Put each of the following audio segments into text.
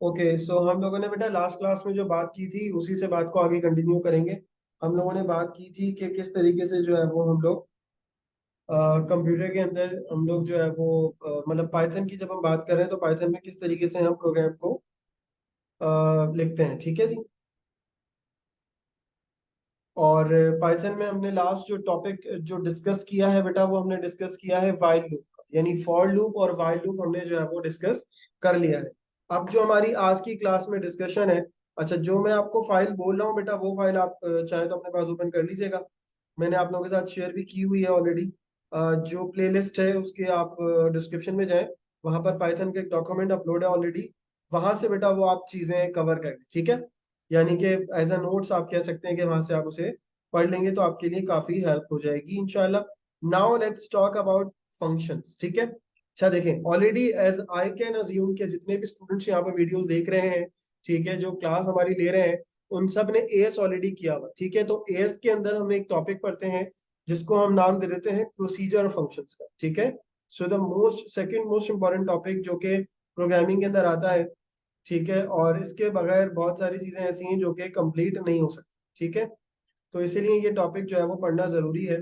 Okay, सो हम लोगों ने बेटा लास्ट क्लास में जो बात की थी उसी से बात को आगे कंटिन्यू करेंगे। हम लोगों ने बात की थी कि किस तरीके से जो है वो हम लोग कंप्यूटर के अंदर हम लोग जो है वो मतलब पाइथन की जब हम बात कर रहे हैं तो पाइथन में किस तरीके से हम प्रोग्राम को लिखते हैं, ठीक है जी। और पाइथन में हमने लास्ट जो टॉपिक जो डिस्कस किया है बेटा वो हमने डिस्कस किया है व्हाइल लूप, यानी फॉर लूप और व्हाइल लूप हमने जो है वो डिस्कस कर लिया है। अब जो हमारी आज की क्लास में डिस्कशन है, अच्छा जो मैं आपको फाइल बोल रहा हूँ बेटा वो फाइल आप चाहे तो अपने पास ओपन कर लीजिएगा। मैंने आप लोगों के साथ शेयर भी की हुई है ऑलरेडी। जो प्लेलिस्ट है उसके आप डिस्क्रिप्शन में जाएं, वहां पर पाइथन का एक डॉक्यूमेंट अपलोड है ऑलरेडी। वहां से बेटा वो आप चीजें कवर कर लें, ठीक है। यानी कि एज अ नोट्स आप कह सकते हैं कि वहां से आप उसे पढ़ लेंगे तो आपके लिए काफी हेल्प हो जाएगी इंशाल्लाह। Now let's talk about functions, ठीक है। अच्छा देखें, already as I can assume कि जितने भी स्टूडेंट्स यहाँ पे वीडियोस देख रहे हैं, ठीक है, जो क्लास हमारी ले रहे हैं, उन सब ने एएस ऑलरेडी किया हुआ, ठीक है। तो एएस के अंदर हम एक टॉपिक पढ़ते हैं जिसको हम नाम दे देते हैं प्रोसीजर फंक्शंस का, ठीक है। So the most second most important topic जो कि प्रोग्रामिंग के अंदर आता है, ठीक है। और इसके बगैर बहुत सारी चीजें ऐसी हैं जो कि कंप्लीट नहीं हो सकती, ठीक है। तो इसीलिए ये टॉपिक जो है वो पढ़ना जरूरी है।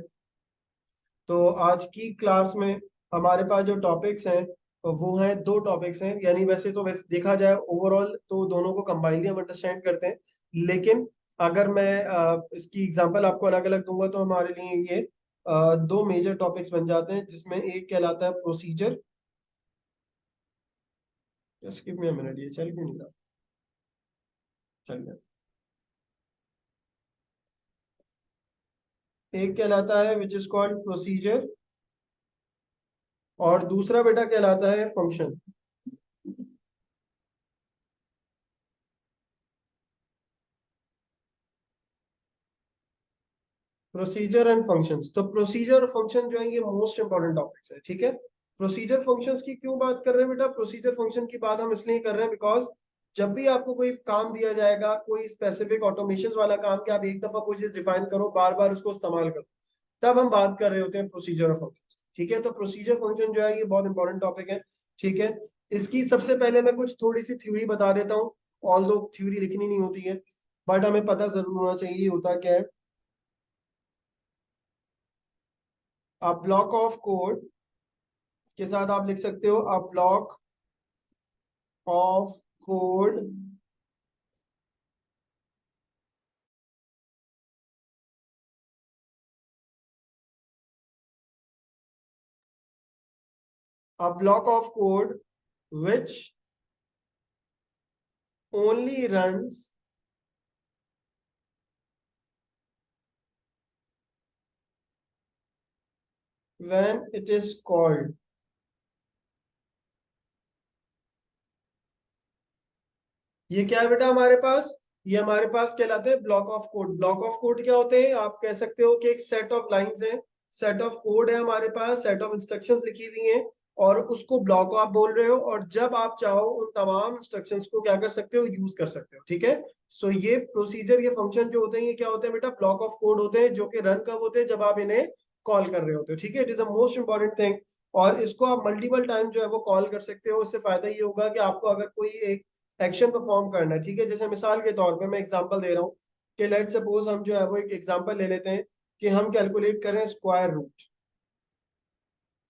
तो आज की क्लास में हमारे पास जो टॉपिक्स हैं वो हैं, दो टॉपिक्स हैं, यानी वैसे देखा जाए ओवरऑल तो दोनों को कंबाइनली हम अंडरस्टैंड करते हैं। लेकिन अगर मैं इसकी एग्जांपल आपको अलग अलग दूंगा तो हमारे लिए ये दो मेजर टॉपिक्स बन जाते हैं, जिसमें एक कहलाता है procedure. Just give me a minute, ये चल क्यों नहीं रहा? चल गया। एक कहलाता है विच इज कॉल्ड प्रोसीजर, और दूसरा बेटा कहलाता है फंक्शन। प्रोसीजर एंड फंक्शंस, तो प्रोसीजर और फंक्शन जो है ये मोस्ट इंपॉर्टेंट टॉपिक्स है, ठीक है। प्रोसीजर फंक्शंस की क्यों बात कर रहे हैं बेटा? प्रोसीजर फंक्शन की बात हम इसलिए कर रहे हैं बिकॉज जब भी आपको कोई काम दिया जाएगा, कोई स्पेसिफिक ऑटोमेशन वाला काम, कि आप एक दफा कोई चीज डिफाइन करो, बार बार उसको इस्तेमाल करो, तब हम बात कर रहे होते हैं प्रोसीजर और फंक्शन, ठीक है। तो प्रोसीजर फंक्शन जो है ये बहुत इंपॉर्टेंट टॉपिक है, ठीक है। इसकी सबसे पहले मैं कुछ थोड़ी सी थ्योरी बता देता हूँ। ऑल दो थ्योरी लिखनी नहीं होती है, बट हमें पता जरूर होना चाहिए होता क्या है। अ ब्लॉक ऑफ कोड के साथ आप लिख सकते हो a block of code a block of code which only runs when it is called। ये क्या है बेटा हमारे पास? ये हमारे पास कहलाते हैं block of code. Block of code क्या होते हैं? आप कह सकते हो कि एक सेट ऑफ लाइंस है, सेट ऑफ कोड है हमारे पास, सेट ऑफ इंस्ट्रक्शंस लिखी हुई हैं, और उसको ब्लॉक आप बोल रहे हो, और जब आप चाहो उन तमाम इंस्ट्रक्शंस को क्या कर सकते हो, यूज कर सकते हो, ठीक है। सो ये प्रोसीजर, ये फंक्शन जो होते हैं ये क्या होते हैं बेटा? ब्लॉक ऑफ कोड होते हैं, जो कि रन कब होते हैं? जब आप इन्हें कॉल कर रहे होते हो, ठीक है। It is a most important thing, और इसको आप मल्टीपल टाइम जो है वो कॉल कर सकते हो। इससे फायदा ये होगा कि आपको अगर कोई एक एक्शन परफॉर्म करना है, ठीक है। जैसे मिसाल के तौर पे मैं एग्जांपल दे रहा हूँ कि लेट सपोज हम जो है वो एक एग्जांपल ले लेते हैं कि हम कैलकुलेट करें स्क्वायर रूट,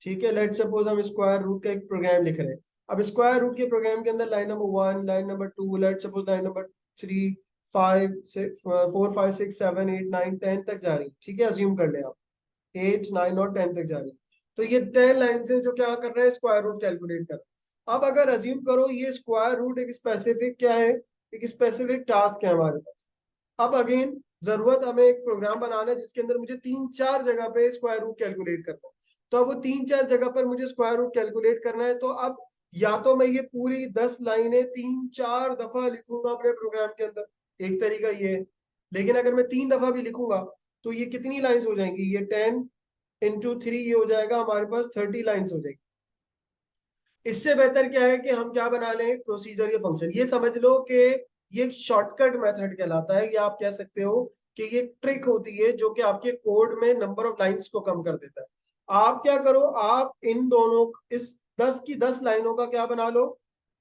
ठीक है। लेट सपोज हम स्क्वायर रूट का एक प्रोग्राम लिख रहे हैं। अब स्क्वायर रूट के प्रोग्राम के अंदर line number one, line number two, let suppose line number three, five, four, five, six, seven, eight, nine, ten तक जा रही है, ठीक है। अज्यूम कर ले आप, एट, नाइन और टेन तक जा रही है। तो ये 10 लाइन से जो क्या कर रहा है, स्क्वायर रूट कैलकुलेट कर रहा है। अब अगर अज्यूम करो ये स्क्वायर रूट एक स्पेसिफिक क्या है, एक स्पेसिफिक टास्क है हमारे पास। अब अगेन जरूरत हमें एक प्रोग्राम बनाना है जिसके अंदर मुझे 3-4 जगह पे स्क्वायर रूट कैलकुलेट करना है। तो अब वो 3-4 जगह पर मुझे स्क्वायर रूट कैलकुलेट करना है, तो अब या तो मैं ये पूरी 10 लाइनें 3-4 दफा लिखूंगा अपने प्रोग्राम के अंदर, एक तरीका ये है। लेकिन अगर मैं 3 दफा भी लिखूंगा तो ये कितनी लाइंस हो जाएंगी? ये 10 × 3 ये हो जाएगा हमारे पास 30 लाइन्स हो जाएगी। इससे बेहतर क्या है कि हम क्या बना लें, प्रोसीजर या फंक्शन। ये समझ लो कि ये एक शॉर्टकट मेथड कहलाता है, या आप कह सकते हो कि ये ट्रिक होती है जो कि आपके कोड में नंबर ऑफ लाइंस को कम कर देता है। आप क्या करो, आप इन दोनों, इस 10 की 10 लाइनों का क्या बना लो,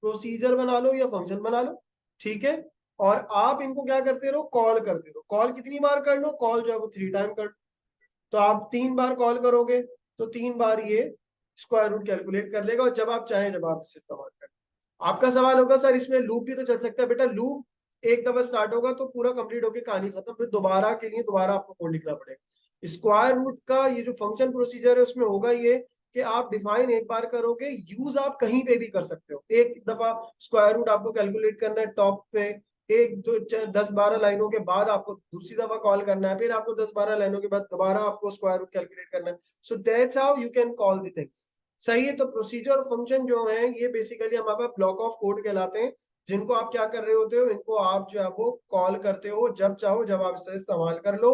प्रोसीजर बना लो या फंक्शन बना लो, ठीक है। और आप इनको क्या करते रहो, कॉल करते रहो। कॉल कितनी बार कर लो, कॉल जो है वो 3 टाइम कर लो। तो आप 3 बार कॉल करोगे तो 3 बार ये स्क्वायर रूट कैलकुलेट कर लेगा, और जब आप चाहें जब आप इसे इस्तेमाल करें। आपका सवाल होगा सर इसमें लूप भी तो चल सकता है। बेटा लूप एक दफा स्टार्ट होगा तो पूरा कंप्लीट होकर कहानी खत्म, फिर दोबारा के लिए दोबारा आपको कोड लिखना पड़ेगा। स्क्वायर रूट का ये जो फंक्शन प्रोसीजर है उसमें होगा ये कि आप डिफाइन एक बार करोगे, यूज आप कहीं पे भी कर सकते हो। एक दफा स्क्वायर रूट आपको कैलकुलेट करना है टॉप पे, एक दो 10-12 लाइनों के बाद आपको दूसरी दफा कॉल करना है, फिर आपको 10-12 लाइनों के बाद दोबारा आपको स्क्वायर रूट कैलकुलेट करना है। So that's how you can call the things. सही है। तो प्रोसीजर और फंक्शन जो है ये बेसिकली हमारे पास ब्लॉक ऑफ कोड कहलाते हैं, जिनको आप क्या कर रहे होते हो, इनको आप जो है वो कॉल करते हो जब चाहो, जब आप इसे इस्तेमाल कर लो।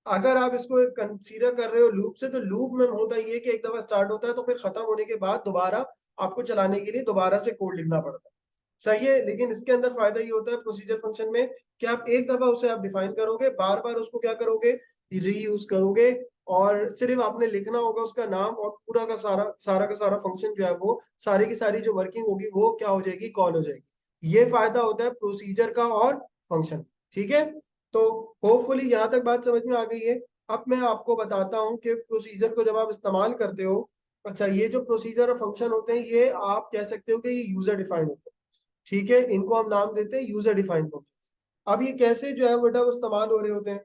अगर आप इसको कंसीडर कर रहे हो लूप से, तो लूप में होता ही है कि एक दफा स्टार्ट होता है तो फिर खत्म होने के बाद दोबारा आपको चलाने के लिए दोबारा से कोड लिखना पड़ता है। सही है। लेकिन इसके अंदर फायदा ये होता है प्रोसीजर फंक्शन में कि आप एक दफा उसे आप डिफाइन करोगे, बार बार उसको क्या करोगे, रीयूज करोगे, और सिर्फ आपने लिखना होगा उसका नाम, और पूरा का सारा फंक्शन जो है वो सारी की सारी जो वर्किंग होगी वो क्या हो जाएगी, कॉल हो जाएगी। ये फायदा होता है प्रोसीजर का और फंक्शन। ठीक है। तो होपफुली यहां तक बात समझ में आ गई है। अब मैं आपको बताता हूँ कि प्रोसीजर को जब आप इस्तेमाल करते हो, अच्छा ये जो प्रोसीजर और फंक्शन होते हैं ये आप कह सकते हो कि ये यूजर डिफाइन होते हैं। ठीक है, इनको हम नाम देते हैं यूजर डिफाइंड फंक्शन। अब ये कैसे जो है बेटा वो इस्तेमाल हो रहे होते हैं,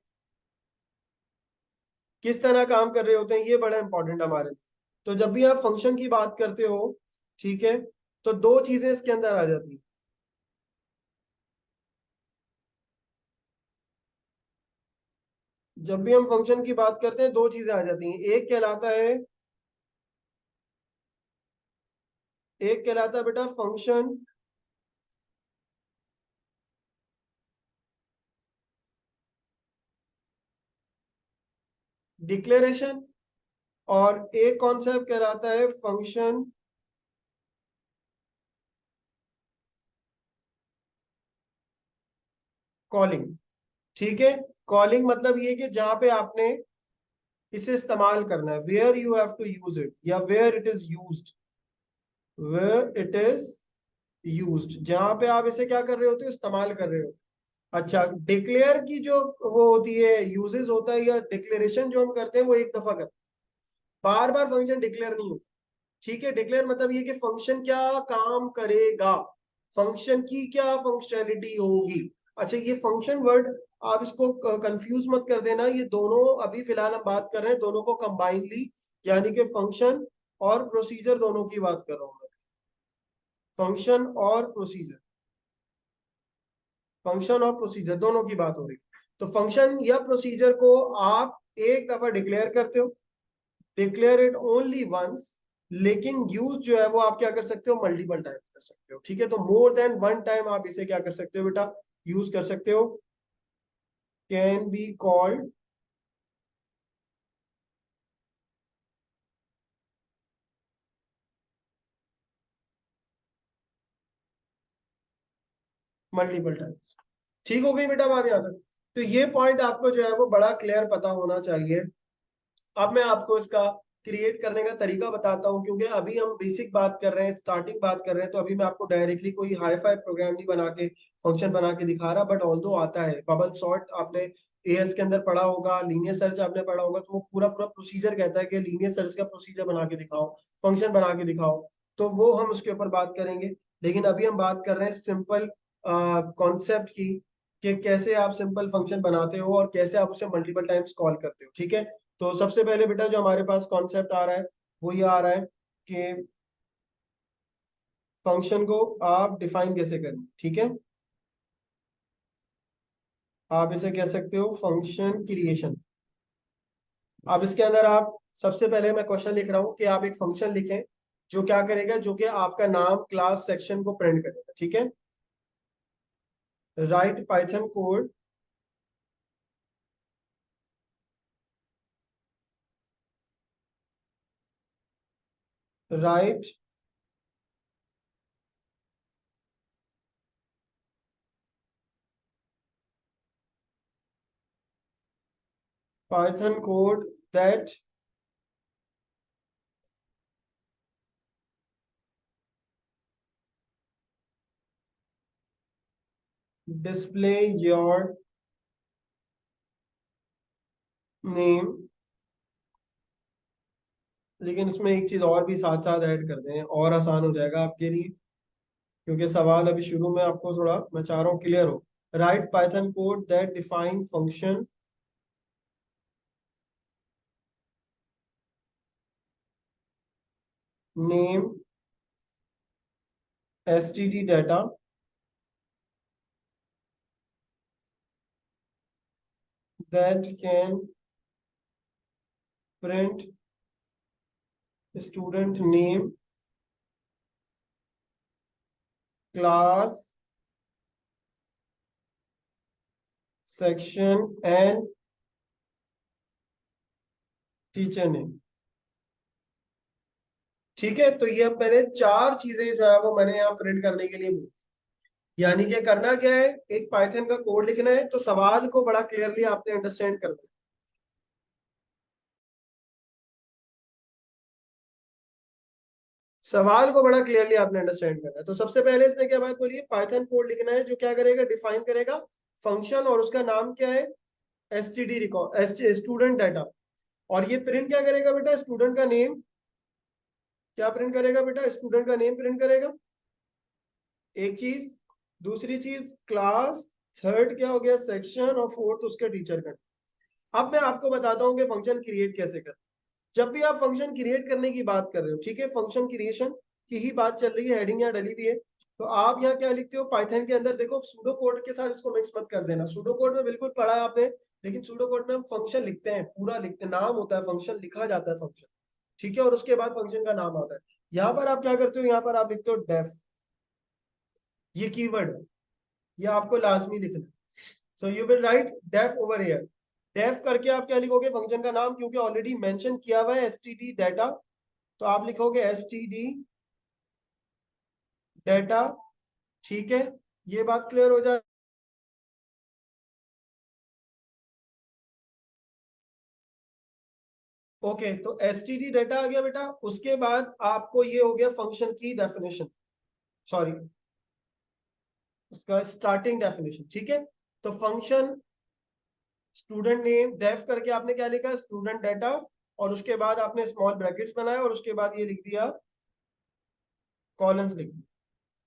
किस तरह काम कर रहे होते हैं, ये बड़ा इंपॉर्टेंट हमारे लिए। तो जब भी आप फंक्शन की बात करते हो, ठीक है, तो दो चीजें इसके अंदर आ जाती हैं। जब भी हम फंक्शन की बात करते हैं दो चीजें आ जाती हैं। एक कहलाता है बेटा फंक्शन डिक्लेरेशन, और एक कॉन्सेप्ट कहलाता है फंक्शन कॉलिंग। ठीक है। कॉलिंग मतलब ये कि जहां पे आपने इसे इस्तेमाल करना है, where you have to use it, या where it is used, where it is used, जहां पे आप इसे क्या कर रहे होते हो, इस्तेमाल कर रहे हो। अच्छा, डिक्लेयर की जो वो होती है, यूजेस होता है, या डिक्लेरेशन जो हम करते हैं वो एक दफा करते हैं, बार बार फंक्शन डिक्लेयर नहीं होता। ठीक है। डिक्लेयर मतलब ये कि फंक्शन क्या काम करेगा, फंक्शन की क्या फंक्शनैलिटी होगी। अच्छा, ये फंक्शन वर्ड आप इसको कंफ्यूज मत कर देना, ये दोनों अभी फिलहाल हम बात कर रहे हैं दोनों को कंबाइनली, यानी कि फंक्शन और प्रोसीजर दोनों की बात कर रहा हूं मैं। फंक्शन और प्रोसीजर, फंक्शन और प्रोसीजर दोनों की बात हो रही है। तो फंक्शन या प्रोसीजर को आप एक दफा डिक्लेयर करते हो, डिक्लेयर इट ओनली वंस, लेकिन यूज जो है वो आप क्या कर सकते हो, मल्टीपल टाइम कर सकते हो। ठीक है। तो मोर देन वन टाइम आप इसे क्या कर सकते हो बेटा, यूज कर सकते हो। Can be called multiple times. ठीक हो गई बेटा बात यहाँ तक। तो ये पॉइंट आपको जो है वो बड़ा क्लियर पता होना चाहिए। अब मैं आपको इसका क्रिएट करने का तरीका बताता हूँ, क्योंकि अभी हम बेसिक बात कर रहे हैं, स्टार्टिंग बात कर रहे हैं, तो अभी मैं आपको डायरेक्टली कोई हाई फाई प्रोग्राम नहीं बना के फंक्शन बना के दिखा रहा, बट ऑल दो आता है। बबल सॉर्ट आपने एएस के अंदर पढ़ा होगा, लीनियर सर्च आपने पढ़ा होगा, तो वो पूरा पूरा प्रोसीजर कहता है कि लीनियर सर्च का प्रोसीजर बना के दिखाओ, फंक्शन बना के दिखाओ। तो वो हम उसके ऊपर बात करेंगे। लेकिन अभी हम बात कर रहे हैं सिंपल कॉन्सेप्ट की, कि कैसे आप सिंपल फंक्शन बनाते हो और कैसे आप उसे मल्टीपल टाइम्स कॉल करते हो। ठीक है। तो सबसे पहले बेटा जो हमारे पास कॉन्सेप्ट आ रहा है वो ये आ रहा है कि फंक्शन को आप डिफाइन कैसे करें। ठीक है। आप इसे कह सकते हो फंक्शन क्रिएशन। अब इसके अंदर आप सबसे पहले मैं क्वेश्चन लिख रहा हूं कि आप एक फंक्शन लिखें जो क्या करेगा, जो कि आपका नाम क्लास सेक्शन को प्रिंट करेगा। ठीक है। Right Python code, right Python code that display your name, लेकिन इसमें एक चीज और भी साथ साथ ऐड कर दें और आसान हो जाएगा आपके लिए, क्योंकि सवाल अभी शुरू में आपको थोड़ा मैं चाह रहा हूँ क्लियर हो। Right Python code that define function name std data that can print student name, class, section and teacher name. ठीक है, तो ये अब मैंने चार चीजें जो है वो मैंने यहाँ प्रिंट करने के लिए बोली। यानी कि करना क्या है, एक पाइथन का कोड लिखना है, तो सवाल को बड़ा क्लियरली आपने अंडरस्टैंड करना है। सवाल को बड़ा क्लियरली आपने अंडरस्टैंड करना है। तो सबसे पहले इसने क्या बात बोली है, पाइथन कोड लिखना है जो क्या करेगा, डिफाइन करेगा फंक्शन, और उसका नाम क्या है, एसटीडी रिकॉर्ड, स्टूडेंट डाटा। और ये प्रिंट क्या करेगा बेटा, स्टूडेंट का नेम। क्या प्रिंट करेगा बेटा, स्टूडेंट का नेम प्रिंट करेगा, एक चीज। दूसरी चीज क्लास, थर्ड क्या हो गया सेक्शन, और फोर्थ उसके टीचर का। अब मैं आपको बताता हूँ कि फंक्शन क्रिएट कैसे कर। जब भी आप फंक्शन क्रिएट करने की बात कर रहे हो, ठीक है, फंक्शन क्रिएशन की ही बात चल रही है, हेडिंग यहाँ डली हुई है, तो आप यहाँ क्या लिखते हो पाइथन के अंदर, देखो सूडो कोड के साथ इसको मिक्स मत कर देना। सूडो कोड में बिल्कुल पढ़ा है आपने, लेकिन सूडो कोड में हम फंक्शन लिखते हैं, पूरा लिखते हैं, नाम होता है फंक्शन, लिखा जाता है फंक्शन, ठीक है, और उसके बाद फंक्शन का नाम आता है। यहाँ पर आप क्या करते हो, यहाँ पर आप लिखते हो डेफ, ये कीवर्ड है, ये आपको लाजमी लिखना है। So you will write def over here. Def करके आप क्या लिखोगे, फंक्शन का नाम, क्योंकि ऑलरेडी मेंशन किया हुआ है एसटीडी डाटा, तो आप लिखोगे एसटीडी डाटा, ठीक है, ये बात क्लियर हो जाए। ओके, तो एसटीडी डाटा आ गया बेटा, उसके बाद आपको ये हो गया फंक्शन की डेफिनेशन, सॉरी उसका स्टार्टिंग डेफिनेशन, ठीक है। तो फंक्शन स्टूडेंट नेम डेफ करके आपने क्या लिखा, स्टूडेंट डाटा, और उसके बाद आपने स्मॉल ब्रैकेट्स बनाया, और उसके बाद ये लिख दिया कॉलन्स लिख दिया,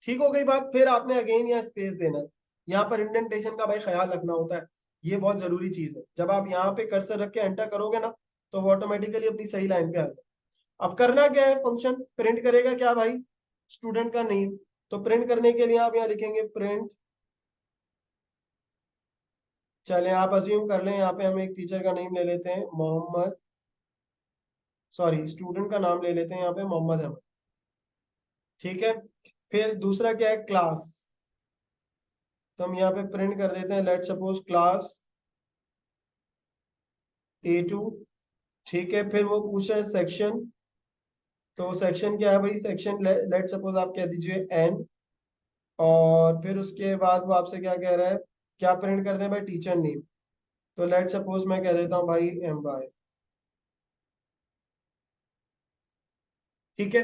ठीक हो गई बात। फिर आपने अगेन यहाँ स्पेस देना है, यहाँ पर इंडेंटेशन का भाई ख्याल रखना होता है, ये बहुत जरूरी चीज है। जब आप यहाँ पे कर्सर रख के एंटर करोगे ना, तो वो ऑटोमेटिकली अपनी सही लाइन पे आ जाए। अब करना क्या है, फंक्शन प्रिंट करेगा क्या भाई, स्टूडेंट का नेम। तो प्रिंट करने के लिए आप यहाँ लिखेंगे प्रिंट, चले आप अज्यूम कर लें, यहाँ पे हम एक टीचर का नेम ले लेते हैं मोहम्मद, सॉरी स्टूडेंट का नाम ले लेते हैं यहाँ पे मोहम्मद अहमद, ठीक है। फिर दूसरा क्या है, क्लास, तो हम यहाँ पे प्रिंट कर देते हैं लेट सपोज क्लास A2, ठीक है। फिर वो पूछ रहा है सेक्शन, तो सेक्शन क्या है भाई, सेक्शन लेट सपोज आप कह दीजिए N, और फिर उसके बाद वो आपसे क्या कह रहा है, क्या प्रिंट कर दें भाई, टीचर नेम, तो लेट सपोज मैं कह देता हूँ भाई M, ठीक है।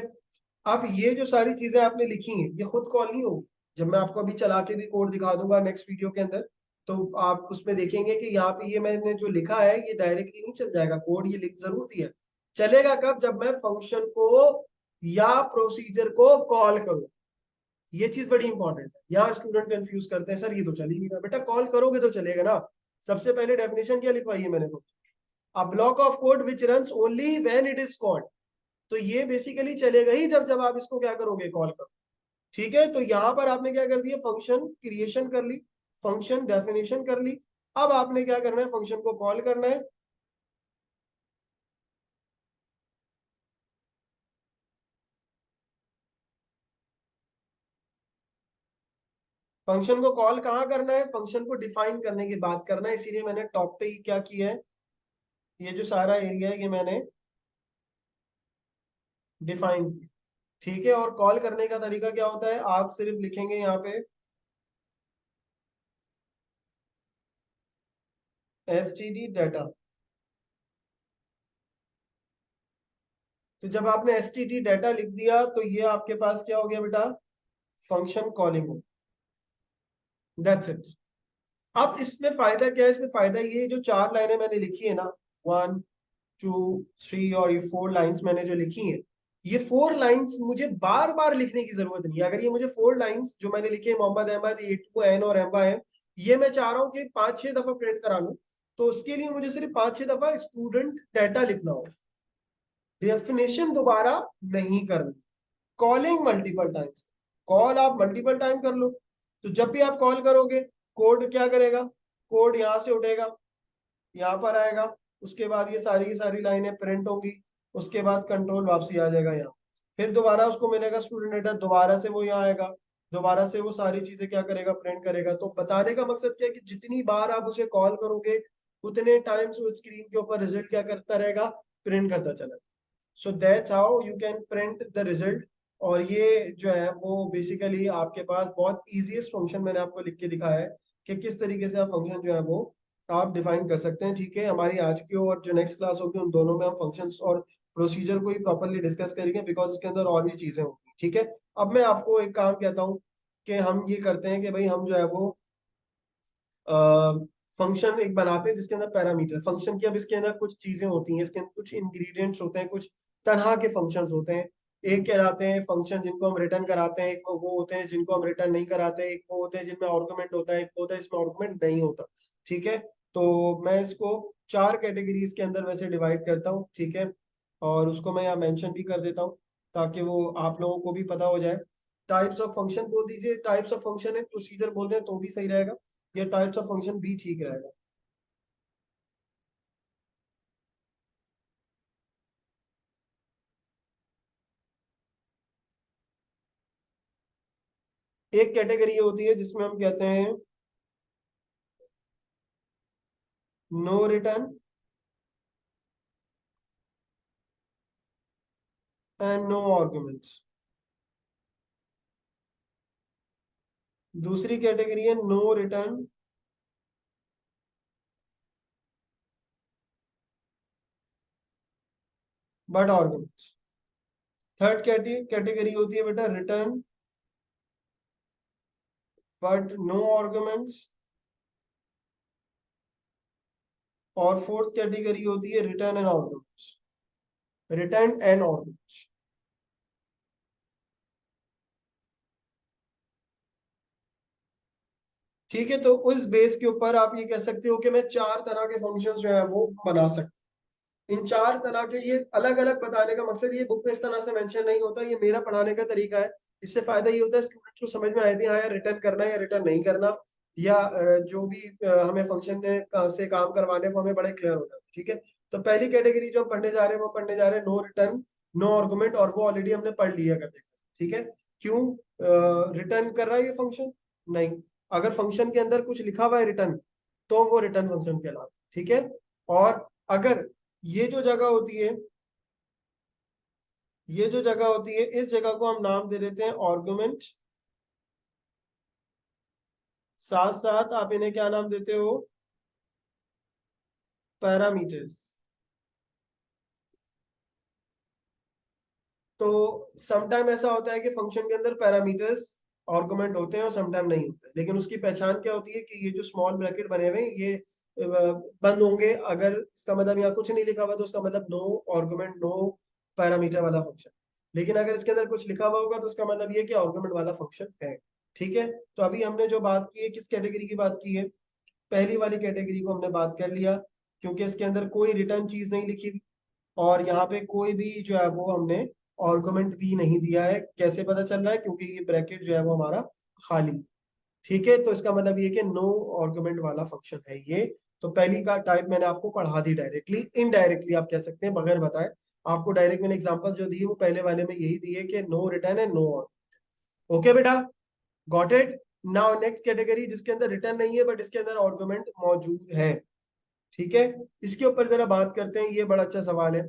अब ये जो सारी चीजें आपने लिखी हैं, ये खुद कॉल नहीं होगी। जब मैं आपको अभी चला के भी कोड दिखा दूंगा नेक्स्ट वीडियो के अंदर, तो आप उसमें देखेंगे कि यहाँ पे ये मैंने जो लिखा है ये डायरेक्टली नहीं चल जाएगा कोड, ये लिख जरूर दिया है। चलेगा कब, जब मैं फंक्शन को या प्रोसीजर को कॉल करूँ। ये चीज बड़ी इंपॉर्टेंट है, यहाँ स्टूडेंट कंफ्यूज करते हैं, सर ये तो चल ही नहीं रहा। बेटा कॉल करोगे तो चलेगा ना। सबसे पहले डेफिनेशन क्या लिखवाई है मैंने, a block of code which runs only when it is called. तो ये बेसिकली चलेगा ही जब जब आप इसको क्या करोगे, कॉल करो, ठीक है। तो यहां पर आपने क्या कर दिया, फंक्शन क्रिएशन कर ली, फंक्शन डेफिनेशन कर ली। अब आपने क्या करना है, फंक्शन को कॉल करना है। फंक्शन को कॉल कहाँ करना है, फंक्शन को डिफाइन करने की बात करना है, इसीलिए मैंने टॉप पे ही क्या किया है, ये जो सारा एरिया है ये मैंने डिफाइन किया, ठीक है। और कॉल करने का तरीका क्या होता है, आप सिर्फ लिखेंगे यहाँ पे एसटीडी डाटा। तो जब आपने एसटीडी डाटा लिख दिया, तो ये आपके पास क्या हो गया बेटा, फंक्शन कॉलिंग हो। That's it. अब इसमें फायदा क्या है, इसमें फायदा ये है, जो चार लाइनें मैंने लिखी है ना, 1 2 3 और ये 4 लाइंस मैंने जो लिखी हैं, ये 4 लाइंस मुझे बार बार लिखने की जरूरत नहीं है। अगर ये मुझे 4 लाइंस जो मैंने लिखी है, मोहम्मद अहमद, ए टू एन और एम्बा है, ये मैं चाह रहा हूँ कि 5 6 दफा प्रिंट करा लूँ, तो उसके लिए मुझे सिर्फ 5 6 दफा स्टूडेंट डाटा लिखना होगा, डेफिनेशन दोबारा नहीं करनी। कॉलिंग मल्टीपल टाइम्स, कॉल आप मल्टीपल टाइम कर लो, तो जब भी आप कॉल करोगे, कोड क्या करेगा, कोड यहाँ से उठेगा, यहाँ पर आएगा, उसके बाद ये सारी की सारी लाइनें प्रिंट होंगी, उसके बाद कंट्रोल वापसी आ जाएगा यहाँ, फिर दोबारा उसको मिलेगा स्टूडेंट डाटा, दोबारा से वो यहाँ आएगा, दोबारा से वो सारी चीजें क्या करेगा, प्रिंट करेगा। तो बताने का मकसद क्या है कि जितनी बार आप उसे कॉल करोगे, उतने टाइम्स वो स्क्रीन के ऊपर रिजल्ट क्या करता रहेगा, प्रिंट करता चला। So that's how you can print the result. और ये जो है वो बेसिकली आपके पास बहुत इजीएस्ट फंक्शन मैंने आपको लिख के दिखाया है कि किस तरीके से आप फंक्शन जो है वो आप डिफाइन कर सकते हैं। ठीक है, हमारी आज की और जो नेक्स्ट क्लास होगी उन दोनों में हम फंक्शंस और प्रोसीजर को ही प्रॉपरली डिस्कस करेंगे, बिकॉज इसके अंदर और भी चीजें होंगी। ठीक है, अब मैं आपको एक काम कहता हूँ कि हम ये करते हैं कि भाई हम जो है वो फंक्शन एक बनाते हैं जिसके अंदर पैरामीटर फंक्शन की, अब इसके अंदर कुछ चीजें होती हैं, इसके अंदर कुछ इंग्रेडिएंट्स होते हैं, कुछ तरह के फंक्शंस होते हैं। एक कहलाते हैं फंक्शन जिनको हम रिटर्न कराते हैं, एक वो होते हैं जिनको हम रिटर्न नहीं कराते, एक वो होते हैं जिनमें आर्गुमेंट होता है, एक वो होता है जिसमें आर्गुमेंट नहीं होता। ठीक है, तो मैं इसको 4 कैटेगरीज के अंदर वैसे डिवाइड करता हूँ। ठीक है, और उसको मैं यहाँ मेंशन भी कर देता हूँ ताकि वो आप लोगों को भी पता हो जाए। टाइप्स ऑफ फंक्शन बोल दीजिए, टाइप्स ऑफ फंक्शन है, प्रोसीजर बोल दें तो भी सही रहेगा, ये टाइप्स ऑफ फंक्शन भी ठीक रहेगा। एक कैटेगरी होती है जिसमें हम कहते हैं no return and no arguments. दूसरी कैटेगरी है no return but arguments. Third category होती है बेटा रिटर्न बट नो आर्गुमेंट्स। और फोर्थ कैटेगरी होती है return and arguments, return and arguments. ठीक है, तो उस बेस के ऊपर आप ये कह सकते हो कि मैं 4 तरह के फंक्शंस जो है वो बना सकता हूँ। इन 4 तरह के, ये अलग अलग बताने का मकसद, ये बुक में इस तरह से मेंशन नहीं होता, ये मेरा पढ़ाने का तरीका है। इससे फायदा ये होता है स्टूडेंट को समझ में आए थे हाँ यार रिटर्न करना है या रिटर्न नहीं करना, या जो भी हमें फंक्शन से काम करवाने को हमें बड़े क्लियर होता है। ठीक है, तो पहली कैटेगरी जो हम पढ़ने जा रहे हैं वो पढ़ने जा रहे हैं नो रिटर्न नो आर्गुमेंट, और वो ऑलरेडी हमने पढ़ लिया कर देखा। ठीक है, क्यों रिटर्न कर रहा है ये फंक्शन, नहीं, अगर फंक्शन के अंदर कुछ लिखा हुआ है रिटर्न, तो वो रिटर्न फंक्शन कहलाता है। ठीक है, और अगर ये जो जगह होती है, ये जो जगह होती है, इस जगह को हम नाम दे देते हैं आर्गुमेंट, साथ साथ आप इन्हें क्या नाम देते हो, पैरामीटर्स। तो समटाइम ऐसा होता है कि फंक्शन के अंदर पैरामीटर्स आर्गुमेंट होते हैं और समटाइम नहीं होते, लेकिन उसकी पहचान क्या होती है कि ये जो स्मॉल ब्रैकेट बने हुए हैं ये बंद होंगे, अगर इसका मतलब यहाँ कुछ नहीं लिखा हुआ तो उसका मतलब नो आर्गुमेंट नो पैरामीटर वाला फंक्शन। लेकिन अगर इसके अंदर कुछ लिखा हुआ होगा तो उसका मतलब ये कि आर्गुमेंट वाला फंक्शन है। ठीक है, तो अभी हमने जो बात की है किस कैटेगरी की बात की है, पहली वाली कैटेगरी को हमने बात कर लिया, क्योंकि इसके अंदर कोई रिटर्न चीज नहीं लिखी हुई, और यहाँ पे कोई भी जो है वो हमने आर्गुमेंट भी नहीं दिया है। कैसे पता चल रहा है, क्योंकि ये ब्रैकेट जो है वो हमारा खाली। ठीक है, तो इसका मतलब ये कि नो आर्गुमेंट वाला फंक्शन है ये। तो पहली का टाइप मैंने आपको पढ़ा दी डायरेक्टली, इनडायरेक्टली आप कह सकते हैं बगैर बताए। आपको डायरेक्ट मैंने एग्जांपल जो दी वो पहले वाले में यही दी है कि नो रिटर्न है नो। ओके बेटा, got it. Now next category जिसके अंदर रिटर्न नहीं है बट इसके अंदर आर्गुमेंट मौजूद है। ठीक है, इसके ऊपर जरा बात करते हैं, ये बड़ा अच्छा सवाल है।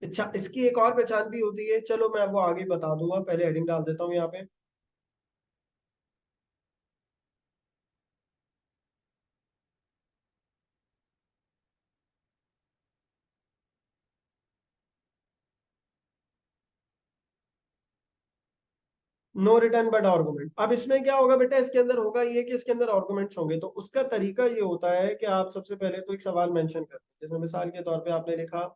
अच्छा, इसकी एक और पहचान भी होती है, चलो मैं वो आगे बता दूंगा, पहले हेडिंग डाल देता हूँ यहाँ पे। No return but argument. अब इसमें क्या होगा बेटा, इसके अंदर होगा ये कि इसके अंदर आर्गुमेंट्स होंगे, तो उसका तरीका ये होता है कि आप सबसे पहले तो एक सवाल मेंशन करते हैं, जैसे मिसाल के तौर पे आपने लिखा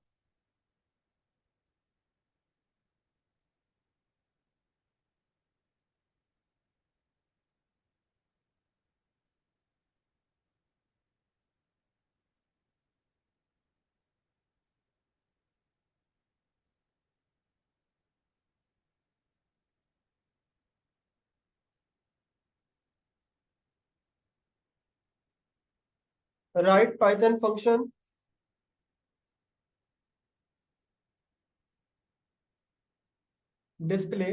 write Python function display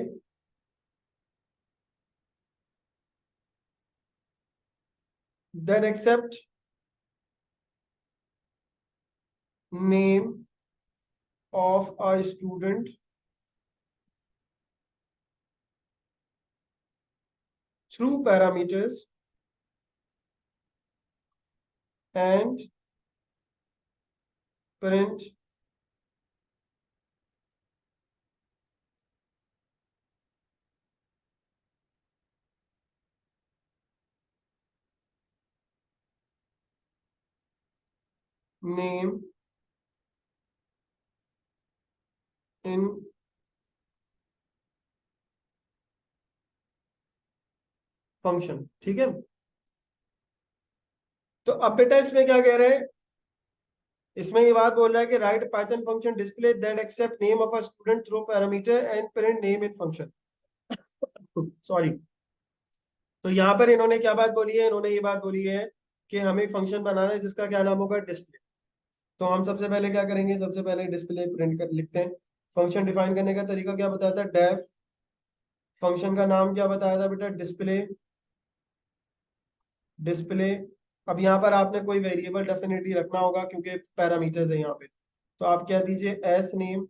then accept name of a student through parameters and print name in function. ठीक है, तो अब बेटा इसमें क्या कह रहे हैं, इसमें ये बात बोल रहा है कि write Python function display that accept name of a student through parameter and print name in function. Sorry, तो यहाँ पर इन्होंने क्या बात बोली है, इन्होंने ये बात बोली है कि हमें एक फंक्शन बनाना है जिसका क्या नाम होगा, डिस्प्ले। तो हम सबसे पहले क्या करेंगे, सबसे पहले डिस्प्ले प्रिंट कर लिखते हैं। फंक्शन डिफाइन करने का तरीका क्या बताया था, डेफ। फंक्शन का नाम क्या बताया था बेटा, डिस्प्ले। डिस्प्ले, अब यहाँ पर आपने कोई वेरिएबल डेफिनेटली रखना होगा क्योंकि पैरामीटर्स है यहाँ पे, तो आप क्या दीजिए, एस नेम।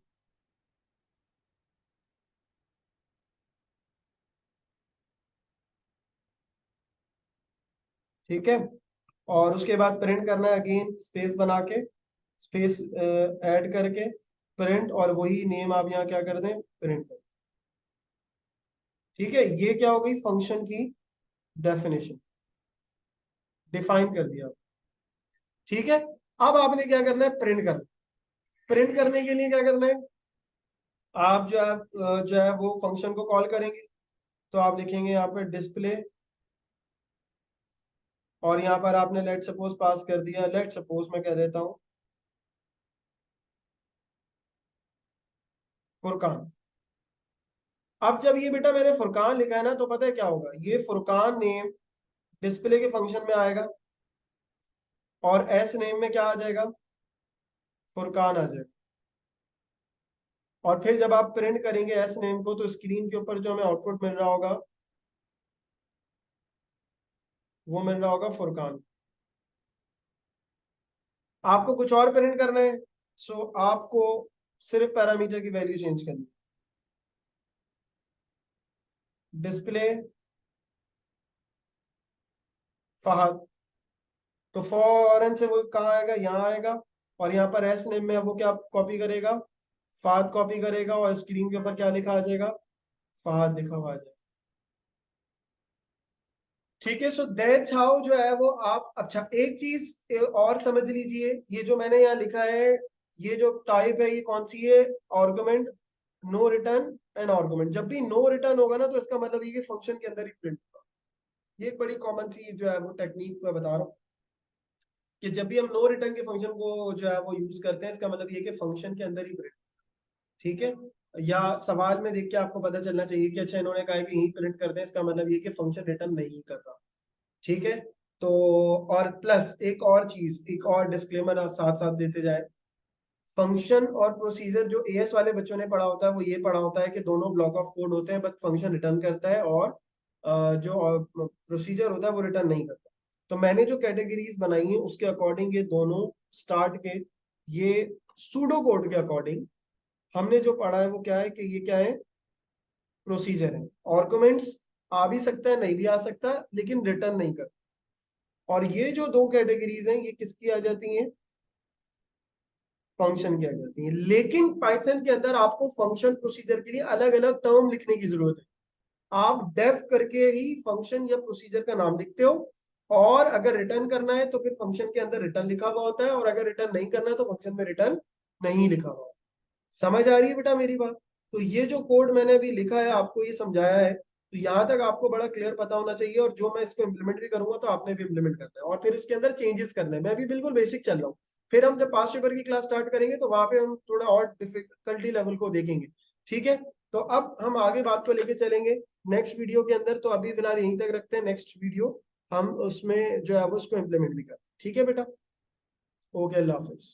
ठीक है, और उसके बाद प्रिंट करना है, अगेन स्पेस बना के, स्पेस ऐड करके प्रिंट, और वही नेम आप यहाँ क्या कर दें, प्रिंट कर। ठीक है, ये क्या हो गई, फंक्शन की डेफिनेशन डिफाइन कर दिया। ठीक है, अब आपने क्या करना है, प्रिंट करना। प्रिंट करने के लिए क्या करना है, आप जो है वो फंक्शन को कॉल करेंगे, तो आप लिखेंगे यहाँ पर डिस्प्ले, और यहाँ पर आपने लेट सपोज पास कर दिया, लेट सपोज मैं कह देता हूँ फुरकान। अब जब ये बेटा मैंने फुरकान लिखा है ना, तो पता है क्या होगा, ये फुरकान नेम डिस्प्ले के फंक्शन में आएगा, और एस नेम में क्या आ जाएगा, फुरकान आ जाएगा। और फिर जब आप प्रिंट करेंगे एस नेम को, तो स्क्रीन के ऊपर जो हमें आउटपुट मिल रहा होगा, वो मिल रहा होगा फुरकान। आपको कुछ और प्रिंट करना है, सो आपको सिर्फ पैरामीटर की वैल्यू चेंज करनी, डिस्प्ले फहद, तो फौरन से वो कहाँ आएगा, यहाँ आएगा, और यहाँ पर एस नेम में वो क्या कॉपी करेगा, फाद कॉपी करेगा, और स्क्रीन के ऊपर क्या लिखा आ जाएगा, फाद लिखा हुआ आ जाएगा। ठीक है, सो दैट्स हाउ जो है वो आप, अच्छा एक चीज और समझ लीजिए, ये जो मैंने यहाँ लिखा है, ये जो टाइप है ये कौन सी है, argument, no return and argument. जब भी नो रिटर्न होगा ना, तो इसका मतलब ये कि फंक्शन के अंदर ही प्रिंट होगा। ये एक बड़ी कॉमन सी जो है वो टेक्निक मैं बता रहा हूँ, कि जब भी हम नो रिटर्न के फंक्शन को जो है वो यूज करते हैं, इसका मतलब ये कि फंक्शन के अंदर ही प्रिंट। ठीक है, या सवाल में देख के आपको पता चलना चाहिए कि अच्छा इन्होंने कहा है कि यही प्रिंट कर दें, इसका मतलब ये कि फंक्शन रिटर्न नहीं कर रहा। ठीक है, तो और प्लस एक और चीज, एक और डिस्क्लेमर आप साथ साथ देते जाए, फंक्शन और प्रोसीजर जो एएस वाले बच्चों ने पढ़ा होता है, वो ये पढ़ा होता है कि दोनों ब्लॉक ऑफ कोड होते हैं, बट फंक्शन रिटर्न करता है, और जो प्रोसीजर होता है वो रिटर्न नहीं करता। तो मैंने जो कैटेगरीज बनाई है उसके अकॉर्डिंग ये दोनों स्टार्ट के, ये सूडो कोड के अकॉर्डिंग हमने जो पढ़ा है वो क्या है, कि ये क्या है, प्रोसीजर है। आर्गुमेंट्स आ भी सकता है, नहीं भी आ सकता, लेकिन रिटर्न नहीं करता। और ये जो दो कैटेगरीज हैं, ये किसकी आ जाती हैं, फंक्शन की आ जाती हैं। लेकिन पाइथन के अंदर आपको फंक्शन प्रोसीजर के लिए अलग अलग टर्म लिखने की जरूरत है। आप डेफ करके ही फंक्शन या प्रोसीजर का नाम लिखते हो, और अगर रिटर्न करना है तो फिर फंक्शन के अंदर रिटर्न लिखा हुआ होता है, और अगर रिटर्न नहीं करना है तो फंक्शन में रिटर्न नहीं लिखा हुआ। समझ आ रही है बेटा मेरी बात? तो ये जो कोड मैंने अभी लिखा है, आपको ये समझाया है, तो यहाँ तक आपको बड़ा क्लियर पता होना चाहिए, और जो मैं इसको इम्प्लीमेंट भी करूंगा तो आपने भी इम्प्लीमेंट करना है, और फिर इसके अंदर चेंजेस करने हैं। मैं भी बिल्कुल बेसिक चल रहा हूँ, फिर हम जब पास्ट पेपर की क्लास स्टार्ट करेंगे तो वहां पे हम थोड़ा और डिफिकल्टी लेवल को देखेंगे। ठीक है, तो अब हम आगे बात को लेके चलेंगे नेक्स्ट वीडियो के अंदर। तो अभी फिलहाल यहीं तक रखते हैं, नेक्स्ट वीडियो हम उसमें जो है वो उसको इम्प्लीमेंट भी करें। ठीक है बेटा, ओके, अल्लाह हाफिज।